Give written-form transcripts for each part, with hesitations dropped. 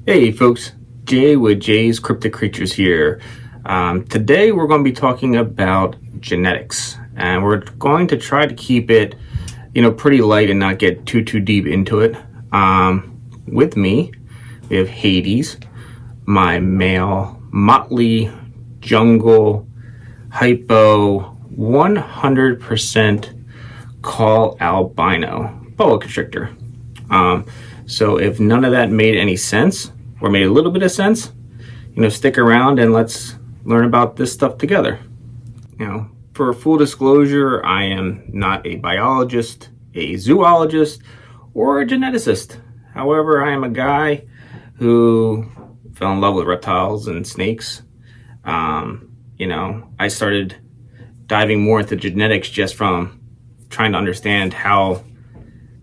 Hey folks, Jay with Jay's Cryptic Creatures here. Today we're going to be talking about genetics, and we're going to try to keep it, pretty light and not get too deep into it. With me, we have Hades, my male motley jungle hypo 100% call albino boa constrictor. So if none of that made any sense, or made a little bit of sense, stick around and let's learn about this stuff together. For full disclosure, I am not a biologist, a zoologist, or a geneticist. However, I am a guy who fell in love with reptiles and snakes. I started diving more into genetics just from trying to understand how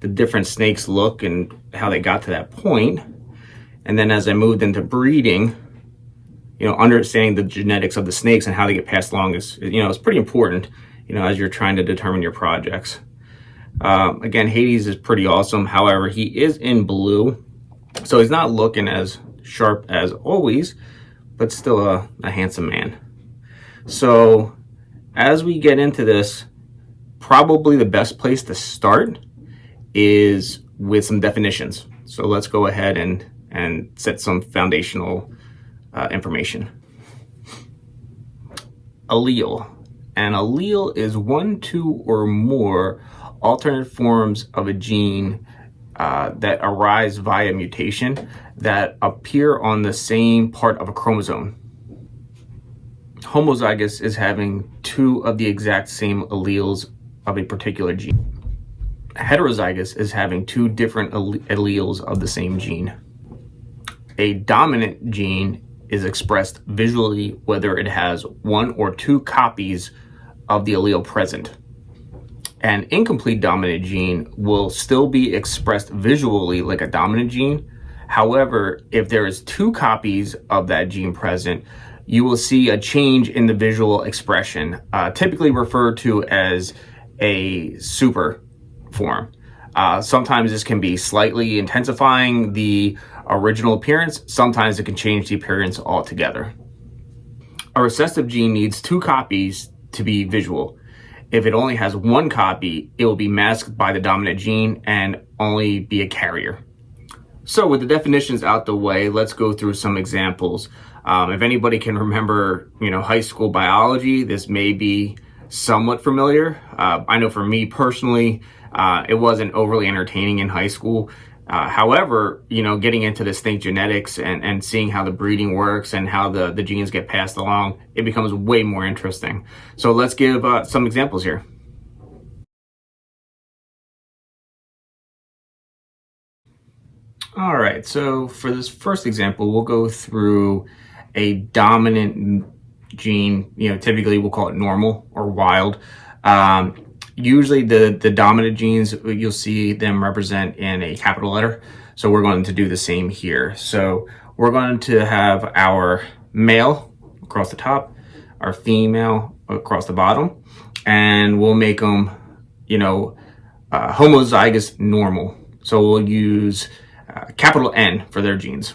the different snakes look and how they got to that point. And then as I moved into breeding, understanding the genetics of the snakes and how they get passed along is pretty important, as you're trying to determine your projects. Again, Hades is pretty awesome. However, he is in blue, so he's not looking as sharp as always, but still a handsome man. So as we get into this, probably the best place to start is with some definitions. So let's go ahead and set some foundational information. Allele. An allele is one, two, or more alternate forms of a gene that arise via mutation that appear on the same part of a chromosome. Homozygous is having two of the exact same alleles of a particular gene. Heterozygous is having two different alleles of the same gene. A dominant gene is expressed visually whether it has one or two copies of the allele present. An incomplete dominant gene will still be expressed visually like a dominant gene. However, if there is two copies of that gene present, you will see a change in the visual expression, typically referred to as a super form. Sometimes this can be slightly intensifying the original appearance. Sometimes it can change the appearance altogether. A recessive gene needs two copies to be visual. If it only has one copy, it will be masked by the dominant gene and only be a carrier. So with the definitions out the way, let's go through some examples. If anybody can remember, high school biology, this may be somewhat familiar. I know for me personally, it wasn't overly entertaining in high school. However, getting into the snake genetics and seeing how the breeding works and how the genes get passed along, it becomes way more interesting. So let's give some examples here. All right, so for this first example, we'll go through a dominant gene. Typically we'll call it normal or wild. Usually the dominant genes, you'll see them represent in a capital letter. So we're going to do the same here. So we're going to have our male across the top, our female across the bottom, and we'll make them, homozygous normal. So we'll use capital N for their genes.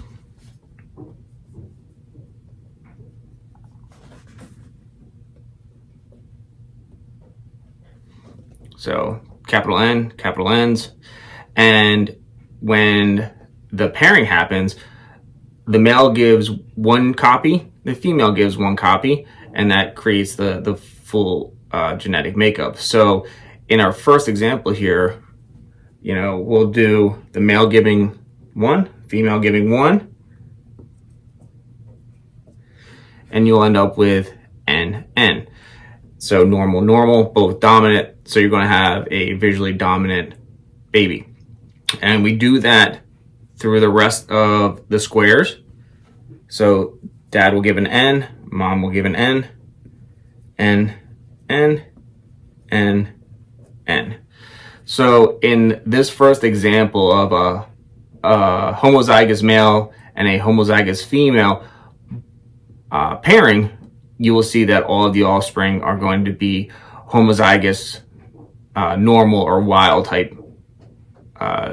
So capital N, capital N's. And when the pairing happens, the male gives one copy, the female gives one copy, and that creates the full genetic makeup. So in our first example here, we'll do the male giving one, female giving one, and you'll end up with NN. So normal, normal, both dominant. So you're going to have a visually dominant baby. And we do that through the rest of the squares. So dad will give an N, mom will give an N, N, N, N, N. So in this first example of a homozygous male and a homozygous female pairing, you will see that all of the offspring are going to be homozygous, normal or wild type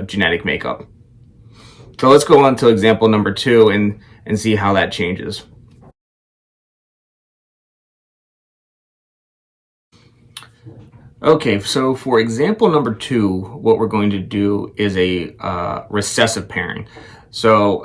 genetic makeup. So let's go on to example number 2 and see how that changes. Okay, so for example number 2, what we're going to do is a recessive pairing. So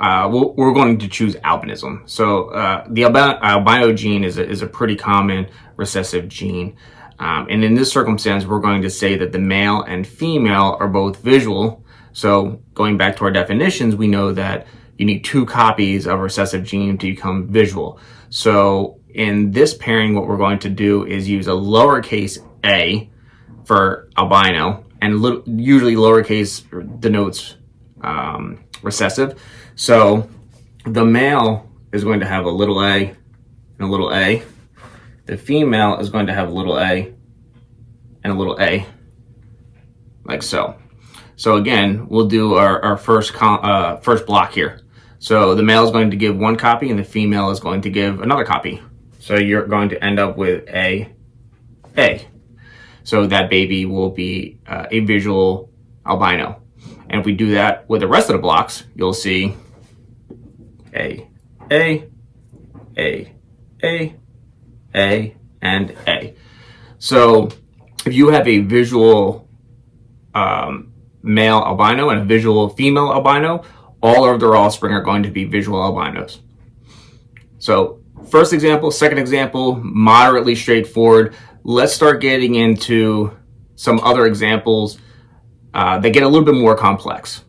we're going to choose albinism. So the albino gene is a pretty common recessive gene. And in this circumstance, we're going to say that the male and female are both visual. So going back to our definitions, we know that you need 2 copies of a recessive gene to become visual. So in this pairing, what we're going to do is use a lowercase a for albino, and usually lowercase denotes recessive. So the male is going to have a little a and a little a. The female is going to have a little a and a little a, like so. So again, we'll do our first block here. So the male is going to give 1 copy and the female is going to give another copy. So you're going to end up with a. So that baby will be a visual albino. And if we do that with the rest of the blocks, you'll see A, and A. So if you have a visual male albino and a visual female albino, all of their offspring are going to be visual albinos. So first example, second example, moderately straightforward. Let's start getting into some other examples that get a little bit more complex.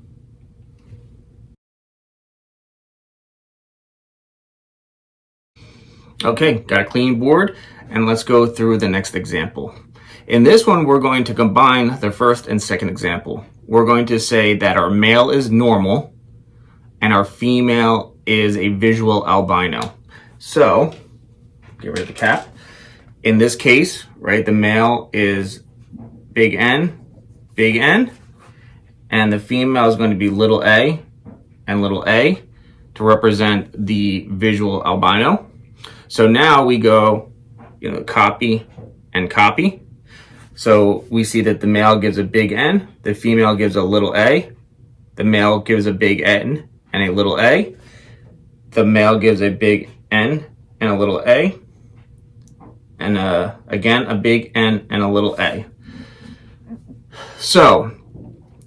Okay, got a clean board, and let's go through the next example. In this one, we're going to combine the first and second example. We're going to say that our male is normal and our female is a visual albino. So, get rid of the cap. In this case, right, the male is big N, and the female is going to be little a and little a to represent the visual albino. So now we go, copy and copy. So we see that the male gives a big N, the female gives a little a, the male gives a big N and a little a, the male gives a big N and a little a, and again a big N and a little a. So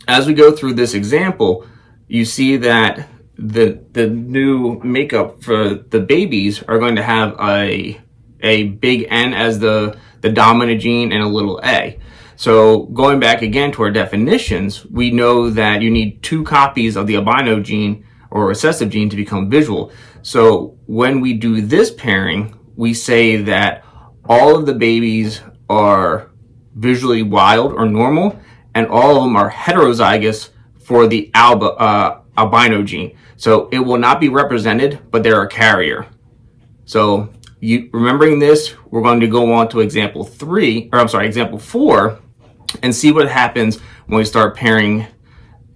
as we go through this example, you see that the new makeup for the babies are going to have a big N as the dominant gene and a little a. So going back again to our definitions, we know that you need 2 copies of the albino gene or recessive gene to become visual. So when we do this pairing, we say that all of the babies are visually wild or normal, and all of them are heterozygous for the albino gene. So it will not be represented, but they're a carrier. So remembering this, we're going to go on to example 4, and see what happens when we start pairing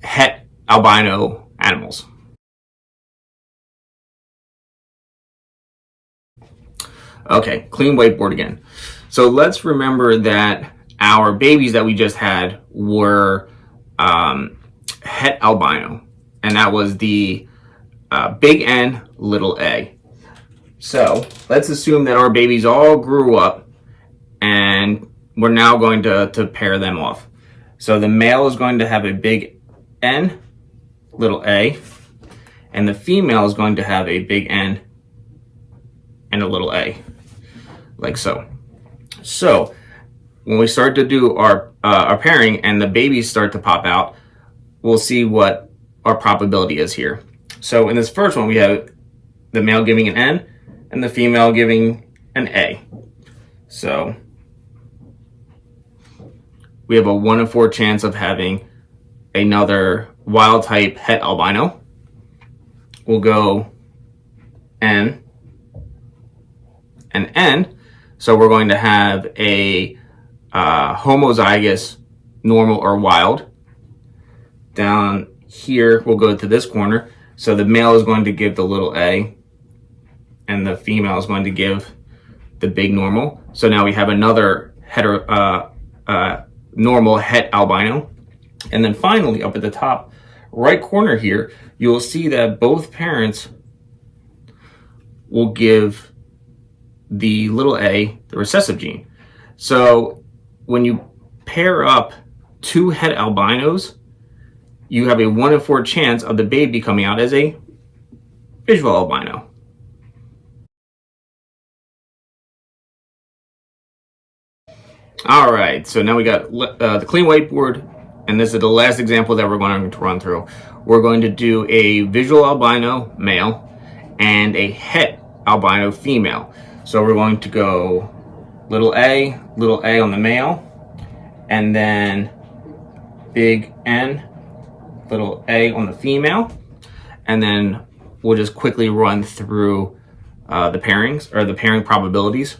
het albino animals. Okay, clean whiteboard again. So let's remember that our babies that we just had were het albino, and that was the big N, little a. So let's assume that our babies all grew up, and we're now going to pair them off. So the male is going to have a big N, little a, and the female is going to have a big N and a little a, like so. So when we start to do our pairing and the babies start to pop out, we'll see what our probability is here. So in this first one, we have the male giving an N and the female giving an A. So we have a 1 in 4 chance of having another wild type het albino. We'll go N and N. So we're going to have a homozygous normal or wild. Down here, we'll go to this corner. So the male is going to give the little a, and the female is going to give the big normal. So now we have another normal het albino. And then finally, up at the top right corner here, you'll see that both parents will give the little a the recessive gene. So when you pair up two het albinos, you have a 1 in 4 chance of the baby coming out as a visual albino. All right, so now we got the clean whiteboard, and this is the last example that we're going to run through. We're going to do a visual albino male and a het albino female. So we're going to go little a on the male, and then big N, little a on the female, and then we'll just quickly run through the pairings, or the pairing probabilities.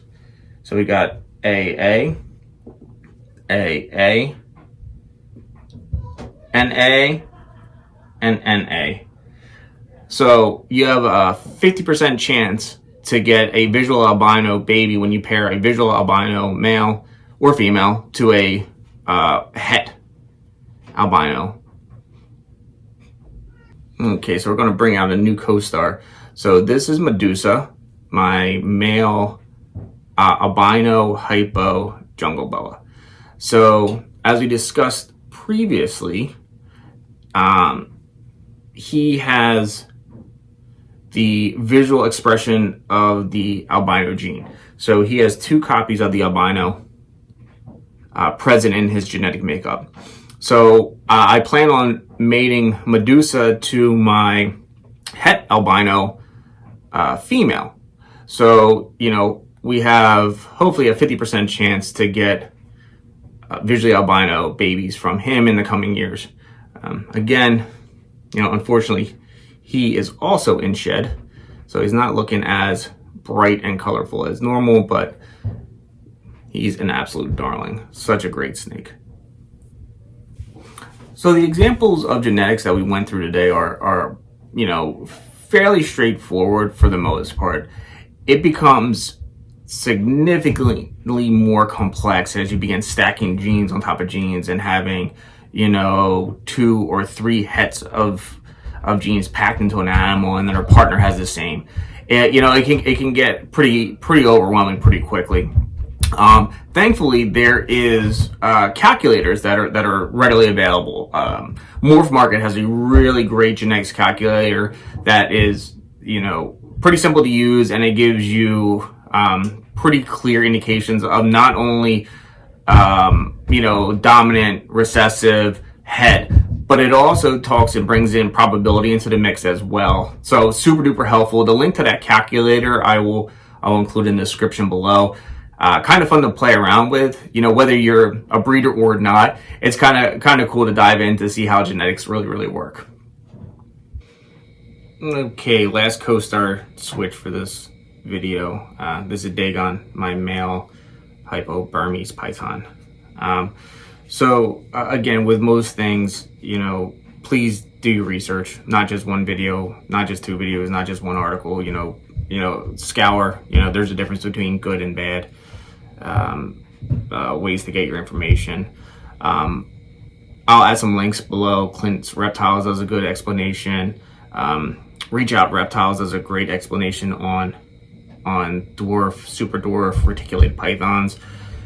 So we got A, NA, and NA. So you have a 50% chance to get a visual albino baby when you pair a visual albino male or female to a het albino. Okay, so we're going to bring out a new co-star. So this is Medusa, my male albino hypo jungle boa. So as we discussed previously, he has the visual expression of the albino gene. So he has 2 copies of the albino present in his genetic makeup. So I plan on mating Medusa to my het albino female. So, you know, we have hopefully a 50% chance to get visually albino babies from him in the coming years. Again, you know, unfortunately, he is also in shed, so he's not looking as bright and colorful as normal, but he's an absolute darling. Such a great snake. So the examples of genetics that we went through today are you know, fairly straightforward for the most part. It becomes significantly more complex as you begin stacking genes on top of genes and having, you know, 2 or 3 hets of genes packed into an animal, and then her partner has the same. You know, it can get pretty overwhelming pretty quickly. Thankfully, there is calculators that are readily available. Morph Market has a really great genetics calculator that is, you know, pretty simple to use, and it gives you pretty clear indications of not only you know, dominant, recessive, het, but it also talks and brings in probability into the mix as well. So super duper helpful. The link to that calculator I'll include in the description below. Kind of fun to play around with, you know, whether you're a breeder or not. It's kind of cool to dive in to see how genetics really work. Okay, last co-star switch for this video. This is Dagon, my male hypo Burmese python. So again, with most things, you know, please do your research. Not just one video, not just 2 videos, not just one article. You know, scour. You know, there's a difference between good and bad ways to get your information. I'll add some links below. Clint's Reptiles does a good explanation. Reach Out Reptiles does a great explanation on dwarf, super dwarf, reticulated pythons,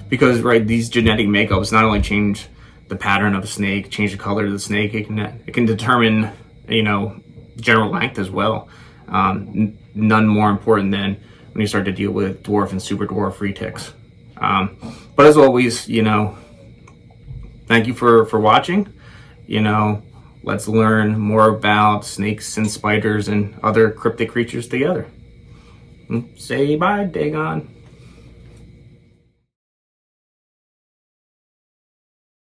because right, these genetic makeups not only change the pattern of a snake, change the color of the snake, it can determine, you know, general length as well. None more important than when you start to deal with dwarf and super dwarf retics. But as always, you know, thank you for watching. You know, let's learn more about snakes and spiders and other cryptic creatures together. Say bye, Dagon.